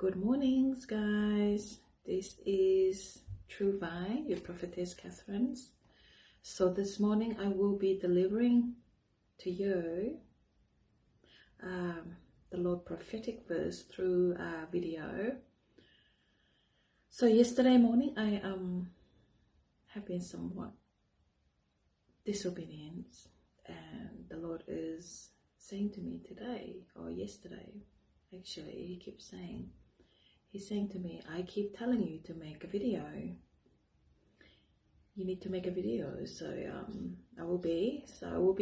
Good mornings, guys. This is True Vine, your prophetess Catherine. So this morning I will be delivering to you the Lord prophetic verse through a video. So yesterday morning I have been somewhat disobedient, and the Lord is saying to me today, or yesterday actually, he keeps saying, he's saying to me, I keep telling you to make a video. You need to make a video. So I will be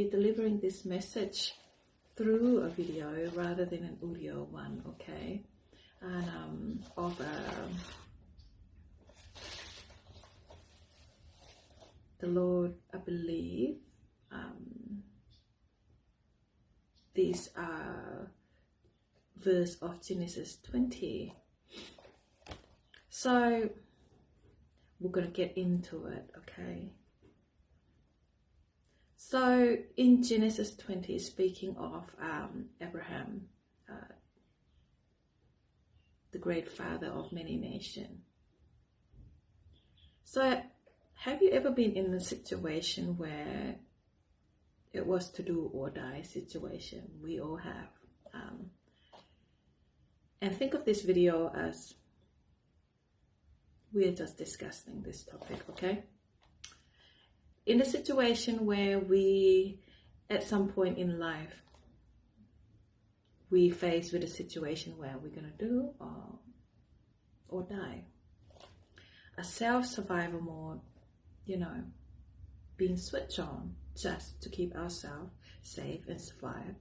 delivering this message through a video rather than an audio one, okay? And the Lord, I believe, these are verse of Genesis 20. So we're going to get into it, okay? So in Genesis 20, speaking of Abraham, the great father of many nations. So have you ever been in a situation where it was to do or die situation? We all have. And think of this video as we're just discussing this topic, okay? In a situation where we, at some point in life, we face with a situation where we're going to do or die. A self-survival mode, being switched on just to keep ourselves safe and survive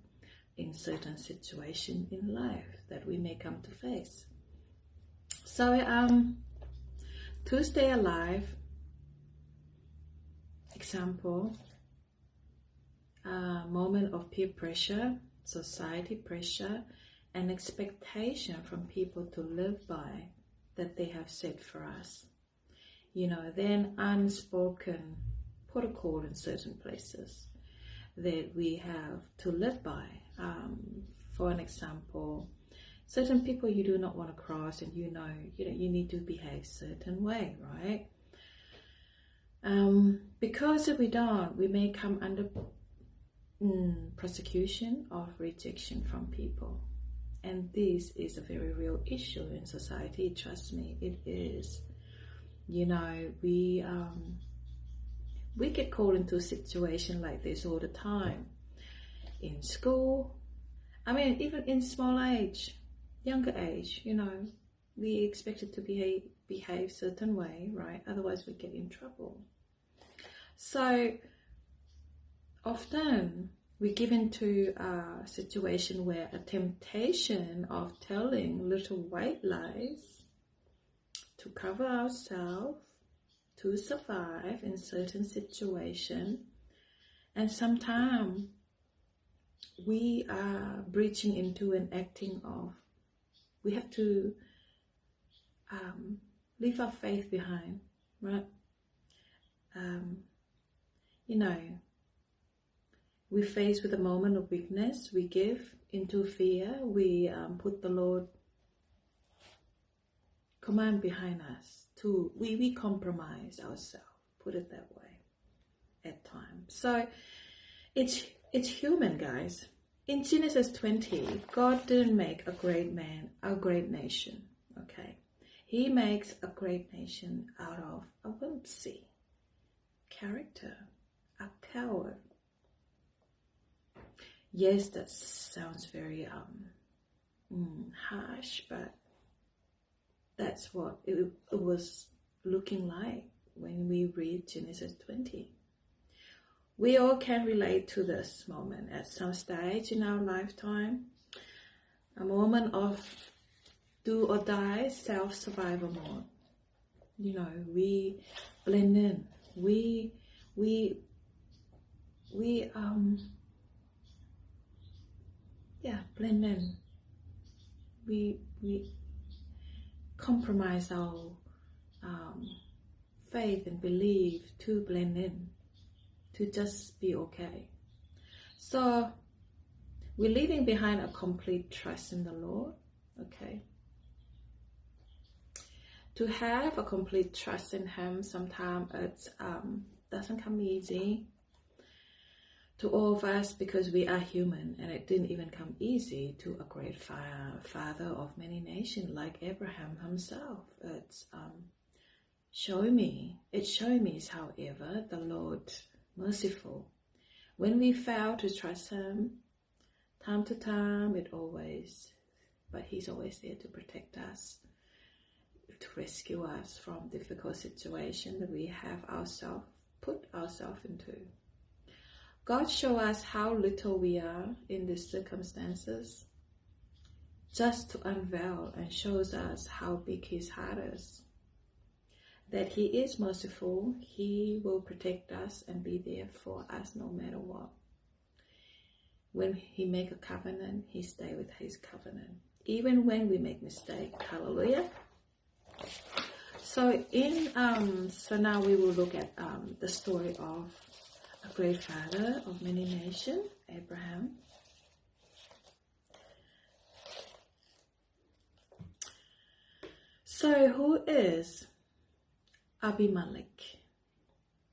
in certain situation in life that we may come to face. So to stay alive, example, a moment of peer pressure, society pressure, and expectation from people to live by that they have set for us. Then unspoken protocol in certain places that we have to live by. For an example, certain people you do not want to cross, and you need to behave certain way, right? Because if we don't, we may come under persecution or rejection from people, and this is a very real issue in society. Trust me, it is. We get called into a situation like this all the time. In school, even in small age, younger age, we expected to behave certain way, right? Otherwise we get in trouble. So often we give into a situation where a temptation of telling little white lies to cover ourselves, to survive in certain situation, and sometimes we are breaching into an acting of we have to leave our faith behind, right? We face with a moment of weakness, we give into fear, we put the Lord command behind us, we compromise ourselves, put it that way, at times. So it's human, guys. In Genesis 20, God didn't make a great man, a great nation, okay? He makes a great nation out of a whimsy character, a coward. Yes, that sounds very harsh, but that's what it was looking like when we read Genesis 20. We all can relate to this moment at some stage in our lifetime. A moment of do or die, self-survival mode. We blend in. We blend in. We compromise our faith and belief to blend in, to just be okay. So we're leaving behind a complete trust in the Lord, okay? to have a complete trust in him. Sometimes it doesn't come easy to all of us because we are human, and it didn't even come easy to a great father of many nations like Abraham himself. It's showing me, however, the Lord merciful. When we fail to trust him, time to time, but he's always there to protect us, to rescue us from difficult situations that we have put ourselves into. God shows us how little we are in these circumstances, just to unveil and shows us how big his heart is. That he is merciful, he will protect us and be there for us no matter what. When he make a covenant, he stay with his covenant, even when we make mistakes. Hallelujah. So now we will look at the story of a great father of many nations, Abraham. So who is Abimelech?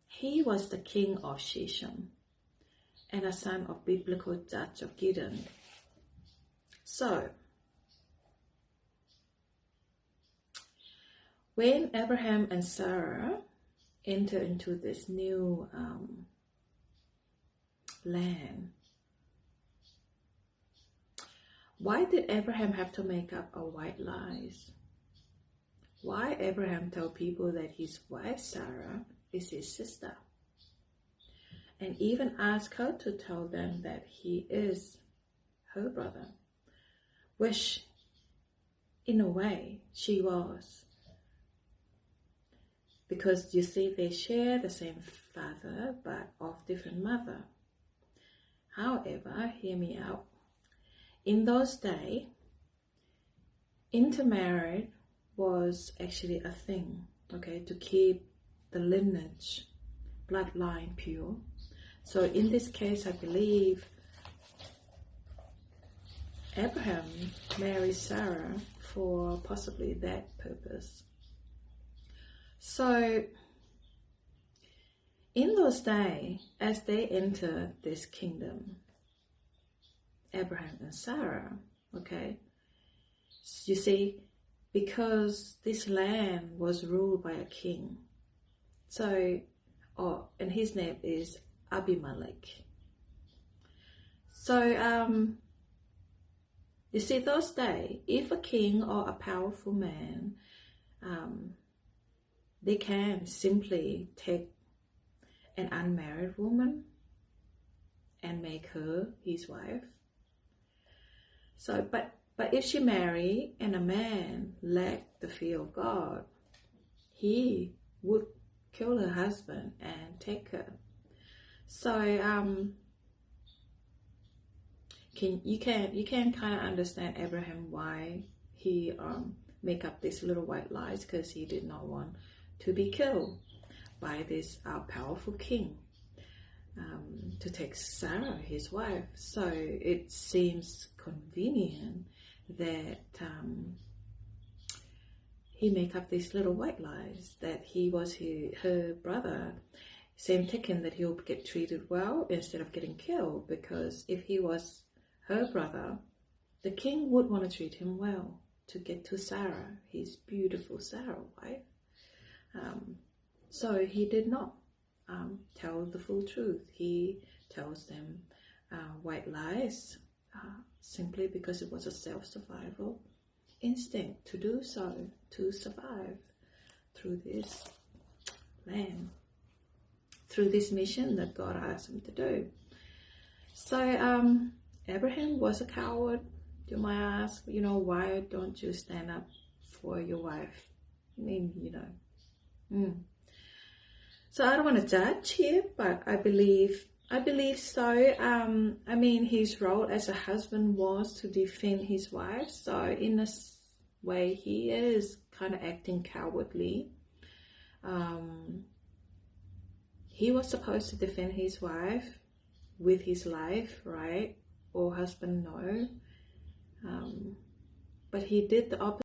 He was the king of Shechem and a son of biblical judge of Gideon. So, when Abraham and Sarah enter into this new land, why did Abraham have to make up a white lies? Why Abraham tell people that his wife Sarah is his sister, and even ask her to tell them that he is her brother, which in a way she was, because you see they share the same father but of different mother. However, hear me out, in those days intermarriage was actually a thing, okay, to keep the lineage, bloodline pure. So in this case, I believe Abraham married Sarah for possibly that purpose. So in those days, as they enter this kingdom, Abraham and Sarah, okay, you see, because this land was ruled by a king. So, and his name is Abimelech. So, you see, those days, if a king or a powerful man, they can simply take an unmarried woman and make her his wife. So, but if she married and a man lacked the fear of God, he would kill her husband and take her. So you can kind of understand Abraham why he make up these little white lies, because he did not want to be killed by this powerful king, to take Sarah, his wife. So it seems convenient that he make up these little white lies that he was her brother, same token that he'll get treated well instead of getting killed, because if he was her brother, the king would want to treat him well to get to Sarah, his beautiful Sarah wife. So he did not tell the full truth. He tells them white lies simply because it was a self-survival instinct to do so, to survive through this land, through this mission that God asked him to do. So Abraham was a coward. You might ask, why don't you stand up for your wife? I mean, So I don't want to judge here, but I believe so. His role as a husband was to defend his wife. So in a way, he is kind of acting cowardly. He was supposed to defend his wife with his life, right? Or husband, no. But he did the opposite.